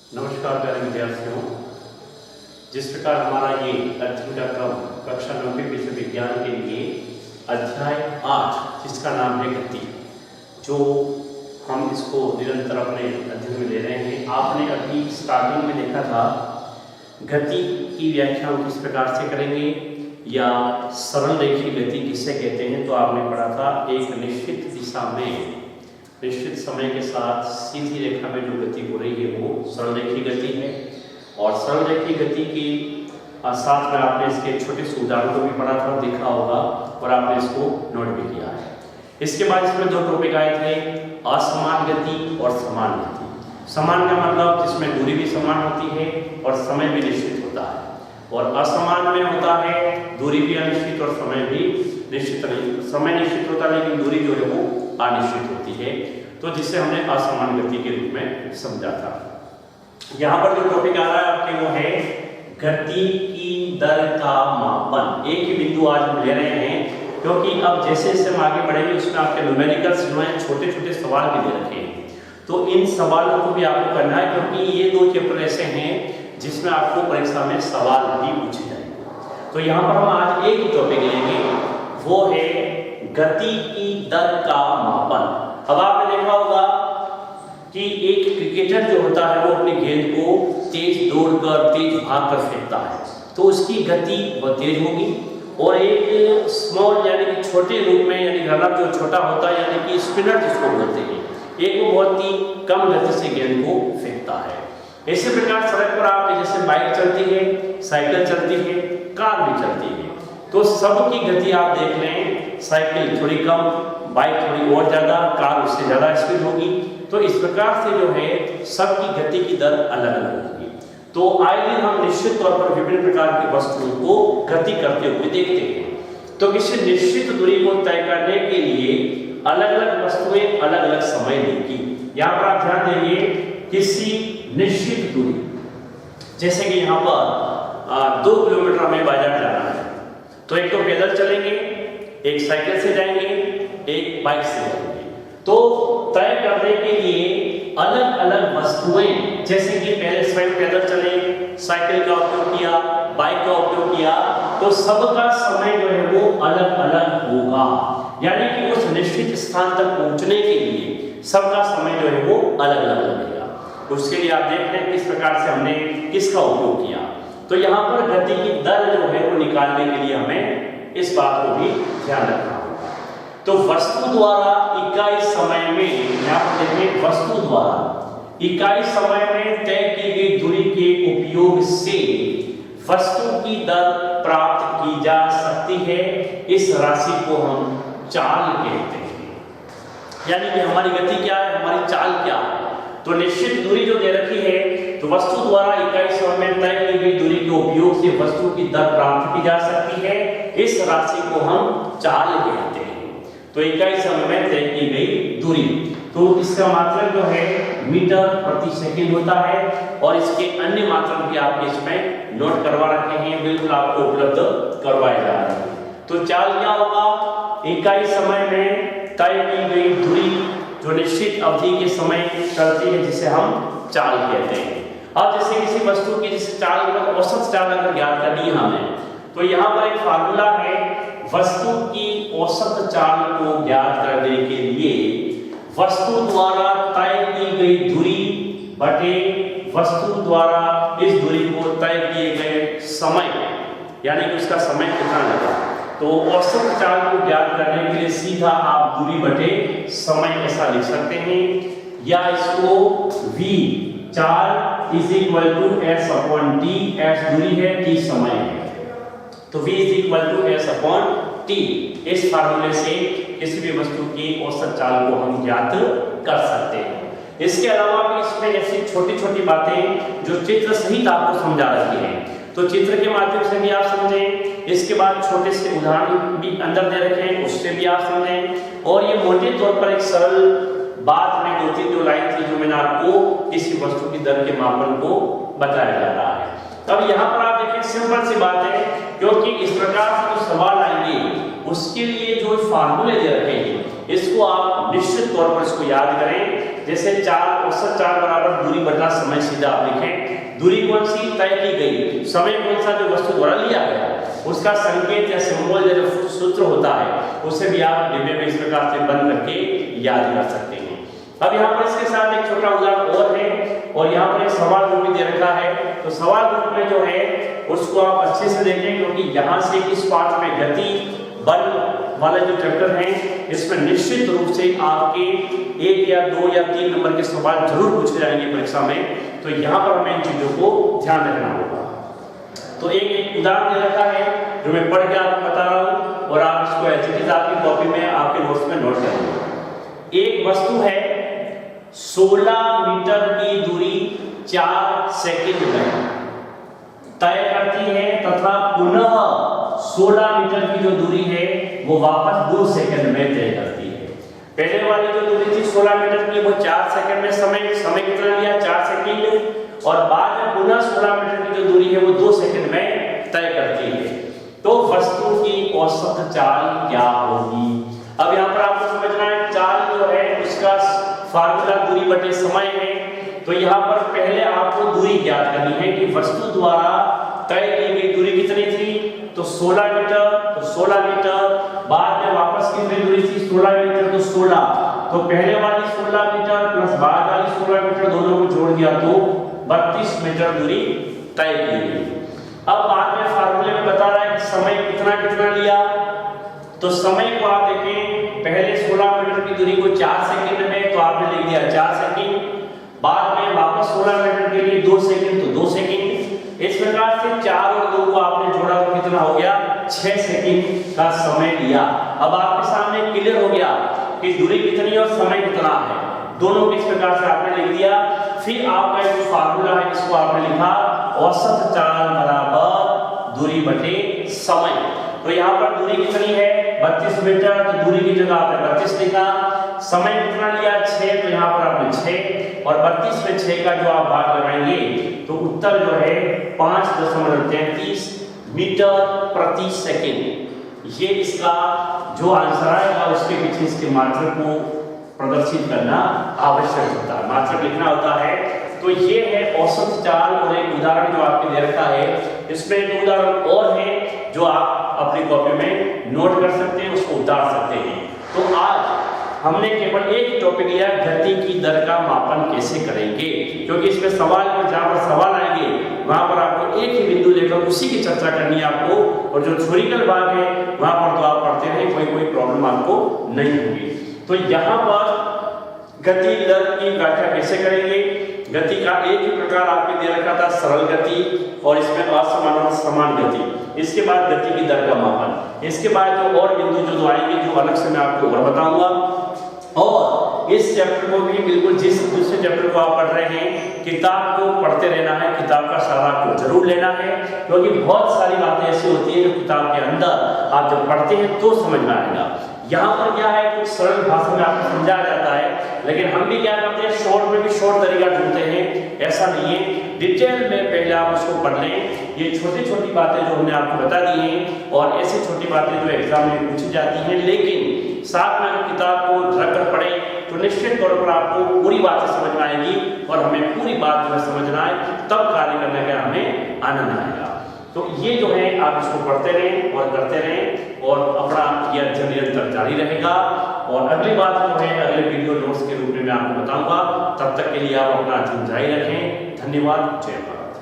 नमस्कार प्यारे विद्यार्थियों। जिस प्रकार हमारा ये अध्ययन का क्रम कक्षा 9वीं विषय विज्ञान के लिए अध्याय 8 जिसका नाम है गति, जो हम इसको निरंतर अपने अध्ययन में ले रहे हैं। आपने अभी स्टार्टिंग में देखा था गति की व्याख्या हम किस प्रकार से करेंगे या सरल रेखीय गति किसे कहते हैं। तो आपने पढ़ा था एक निश्चित दिशा में निश्चित समय के साथ सीधी रेखा में जो गति हो रही है वो सरल रेखीय गति है। और सरल रेखीय गति की साथ में आपने इसके छोटे से उदाहरण को भी पढ़ा था, देखा होगा और आपने इसको नोट भी किया है। इसके बाद इसमें दो टॉपिक आए थे, असमान गति और समान गति। समान का मतलब जिसमें दूरी भी समान होती है और समय भी निश्चित होता है, और असमान में होता है दूरी भी अनिश्चित और समय भी निश्चित नहीं। समय निश्चित होता है लेकिन दूरी जो है वो अनिश्चित होती है, तो जिसे हमने असमान गति के रूप में समझा था। यहाँ पर जो टॉपिक आ रहा है आपके वो है गति की दर का मापन। एक ही बिंदु आज हम ले रहे हैं क्योंकि अब जैसे जैसे हम आगे बढ़ेंगे उसमें आपके न्यूमेरिकल्स जो हैं छोटे छोटे सवाल भी दे रखे हैं, तो इन सवालों को भी आपको करना है क्योंकि ये दो चैप्टर ऐसे हैं जिसमें आपको परीक्षा में सवाल भी पूछे जाएंगे। तो यहाँ पर हम आज एक ही टॉपिक लेंगे, वो है गति की दर का मापन। अब आपने देखा होगा कि एक क्रिकेटर जो होता है वो अपनी गेंद को तेज दौड़कर तेज भागकर फेंकता है, तो उसकी गति बहुत तेज होगी। और एक स्मॉल यानी कि छोटे रूप में यानी रनर जो छोटा होता है यानी कि स्पिनर जिसको बोलते हैं, एक वो बहुत ही कम गति से गेंद को फेंकता है। इसी प्रकार सड़क पर आप जैसे बाइक चलती है, साइकिल चलती है, कार भी चलती है, तो सबकी गति आप देख लें, साइकिल थोड़ी कम, बाइक थोड़ी और ज्यादा, कार उससे ज्यादा स्पीड होगी। तो इस प्रकार से जो है सबकी गति की दर अलग अलग होगी। तो आए दिन हम निश्चित तौर पर विभिन्न प्रकार की वस्तुओं को गति करते हुए देखते हैं। तो किसी निश्चित दूरी को तय करने के लिए अलग अलग वस्तुएं अलग अलग समय लेंगी। यहाँ पर आप ध्यान देंगे, किसी निश्चित दूरी जैसे कि यहाँ पर 2 किलोमीटर हमें बाजार जाना है, तो एक तो पैदल चलेंगे, एक साइकिल से जाएंगे, एक बाइक से जाएंगे। तो तय करने के लिए अलग अलग वस्तुएं, जैसे कि पहले स्वयं पैदल चले, साइकिल का उपयोग किया, बाइक का उपयोग किया, तो सबका समय जो है वो अलग अलग होगा। यानी कि उस निश्चित स्थान तक पहुंचने के लिए सबका समय जो है वो अलग अलग लगेगा। उसके लिए आप देख रहे हैं किस प्रकार से हमने किसका उपयोग किया। तो यहाँ पर गति की दर जो है वो निकालने के लिए हमें इस बात को भी ध्यान रखना होगा। तो वस्तु द्वारा इकाई समय में, यहाँ पर देखें, वस्तु द्वारा इकाई समय में तय की गई दूरी के उपयोग से वस्तु की दर प्राप्त की जा सकती है। इस राशि को हम चाल कहते हैं। यानी कि हमारी गति क्या है, हमारी चाल क्या है। तो निश्चित दूरी जो दे रखी है, तो वस्तु द्वारा इकाई समय में तय की गई दूरी के उपयोग से वस्तु की दर प्राप्त की जा सकती है। इस राशि को हम चाल कहते हैं। तो इकाई समय में तय की गई दूरी, तो इसका मात्रक जो है मीटर प्रति सेकंड होता है, और इसके अन्य मात्रक भी आपके इसमें नोट करवा रखे हैं, बिल्कुल आपको उपलब्ध करवाए जा रहे हैं। तो चाल क्या होगा, इकाई समय में तय की गई दूरी जो निश्चित अवधि के समय चलती है, जिसे हम चाल कहते हैं। अब जैसे किसी वस्तु की जिसे चाल मतलब औसत चाल अगर ज्ञात करनी है हमें, तो यहाँ पर एक फार्मूला है, वस्तु की औसत चाल को ज्ञात करने के लिए वस्तु द्वारा तय की गई दूरी बटे वस्तु द्वारा इस दूरी को तय किए गए समय, यानी कि उसका समय कितना लगा। तो औसत चाल को ज्ञात करने के लिए सीधा आप दूरी बटे समय ऐसा लिख सकते हैं, या इसको v चाल is equal to s upon t, s दूरी है, t समय है, तो v is equal to s upon t। इस फार्मूले से किसी भी वस्तु की औसत चाल को हम ज्ञात कर सकते हैं। इसके अलावा भी इसमें ऐसी छोटी छोटी बातें जो चित्र सहित आपको समझा रही है, तो चित्र के माध्यम से भी आप समझें। इसके बाद छोटे से उदाहरण भी अंदर दे रखे हैं, उससे भी आप समझें। और ये मोटे तौर पर एक सरल बात में 2-3 लाइन थी जो मैंने आपको किसी वस्तु की दर के मापन को बताया जा रहा है। तब यहाँ पर आप देखें, सिंपल सी बात है, क्योंकि इस प्रकार से जो सवाल आएंगे उसके लिए जो फार्मूले दे रखे हैं, इसको आप निश्चित तौर पर इसको याद करें। जैसे चाल औसत चाल बराबर दूरी बटा समय, सीधा आप लिखें। दूरी कौन सी तय की गई, समय कौन सा जो वस्तु द्वारा लिया गया, उसका संकेत या सिंबल या जो सूत्र होता है उसे भी आप डिब्बे में इस प्रकार से बंद करके याद कर सकते हैं। अब यहाँ पर इसके साथ एक छोटा उदाहरण और है, और यहाँ पर एक सवाल रूप भी दे रखा है। तो सवाल रूप में जो है उसको आप अच्छे से देखें, क्योंकि यहाँ से इस पाठ में गति बल वाले जो चैप्टर हैं इसमें निश्चित रूप से आपके 1 या 2 या 3 नंबर के सवाल जरूर पूछे जाएंगे परीक्षा में। तो यहाँ पर हमें इन चीजों को ध्यान रखना होगा। तो एक उदाहरण दे रखा है जो मैं पढ़ के आपको बता रहा हूँ, और आप इसको एज आपकी कॉपी में आपके नोट्स में नोट करेंगे। एक वस्तु है 16 मीटर की दूरी 4 सेकंड में तय करती है, तथा पुनः 16 मीटर की जो दूरी है वो वापस 2 सेकंड में तय करती है। पहले वाली जो दूरी थी 16 मीटर की वो 4 सेकंड में समय कितना लिया, 4 सेकंड, और बाद में पुनः 16 मीटर की जो दूरी है वो 2 सेकंड में तय करती है। तो वस्तु की औसत चाल क्या होगी? अब यहाँ पर आपको समझना है, चाल जो है उसका फार्मूला दूरी बटे समय है। तो यहाँ पर पहले आपको दूरी ज्ञात करनी है कि वस्तु द्वारा तय की गई दूरी कितनी थी, तो 16 मीटर, तो 16 मीटर, बाद में वापस कितनी दूरी थी 16 मीटर, तो 16, तो पहले वाली 16 मीटर प्लस बाद वाली 16 मीटर दोनों को जोड़ दिया तो 32 मीटर दूरी तय की गई। अब बाद में फार्मूले में बता रहा है कि समय कितना कितना लिया, तो समय को आप देखें, पहले 16 मीटर की दूरी को 4 सेकंड में, तो आपने लिख दिया 4 सेकंड, बाद में वापस 16 मीटर के लिए 2 सेकंड, तो 2 सेकंड। इस प्रकार से 4 और 2 को आपने जोड़ा तो कितना हो गया, 6 सेकंड का समय लिया। अब आपके सामने क्लियर हो गया कि दूरी कितनी और समय कितना है, दोनों किस प्रकार से आपने लिख दिया। फिर आपका जो फार्मूला है इसको आपने लिखा औसत चाल बराबर दूरी बटे समय। तो यहाँ पर दूरी कितनी है 32 मीटर, तो दूरी की जगह आपने 32 लिखा, समय कितना लिया 6, तो यहाँ पर आपने 6, और 32 में 6 का जो आप भाग लगाएंगे तो उत्तर जो है 5.33 मीटर प्रति सेकंड। ये इसका जो आंसर आएगा उसके पीछे इसके मात्रक को प्रदर्शित करना आवश्यक होता है, मात्रक लिखना होता है। तो ये है औसत चाल, और एक उदाहरण जो आपके दे रखा है इसमें एक उदाहरण और है जो आप अपनी कॉपी में नोट कर सकते हैं, उसको उतार सकते हैं। तो आज हमने केवल एक टॉपिक लिया, गति की दर का मापन कैसे करेंगे, क्योंकि इसमें सवाल में जहां पर सवाल आएंगे वहां पर आपको एक ही बिंदु लेकर उसी की चर्चा करनी है आपको, और जो थ्योरिकल भाग है वहां पर तो आप पढ़ते रहे, कोई प्रॉब्लम आपको नहीं होगी। तो यहाँ पर गति दर की व्याख्या कैसे करेंगे? गति का एक ही प्रकार आपके दे रखा था, सरल गति, और इसमें असमान और समान गति। इसके बाद गति की दर का मापन, इसके बाद जो और बिंदु जो आएंगे जो अलग से मैं आपको और बताऊंगा। और इस चैप्टर को भी बिल्कुल जिस दूसरे चैप्टर को आप पढ़ रहे हैं किताब को पढ़ते रहना है, किताब का सारा आपको जरूर लेना है, क्योंकि बहुत सारी बातें ऐसी होती है जो किताब के अंदर आप जब पढ़ते हैं तो समझ में आएगा। यहाँ पर क्या है, कुछ सरल भाषा में आपको समझाया जाता है, लेकिन हम भी क्या करते हैं शॉर्ट में भी शॉर्ट तरीका ढूंढते हैं, ऐसा नहीं है। डिटेल में पहले आप उसको पढ़ लें। ये छोटी छोटी बातें जो हमने आपको बता दी हैं, और ऐसी छोटी बातें जो एग्जाम में पूछी जाती हैं, लेकिन साथ में अगर किताब को रखकर पढ़ें तो निश्चित तौर पर आपको पूरी बातें समझ में आएगी, और हमें पूरी बात जो है समझना है, तब कार्य करने का हमें आनंद आएगा। तो ये जो है आप इसको पढ़ते रहें और करते रहें, और अपना ये अध्ययन निरंतर जारी रहेगा। और अगली बात जो है अगले वीडियो नोट्स के रूप में मैं आपको बताऊंगा। तब तक के लिए आप अपना अध्ययन जारी रखें। धन्यवाद। जय भारत।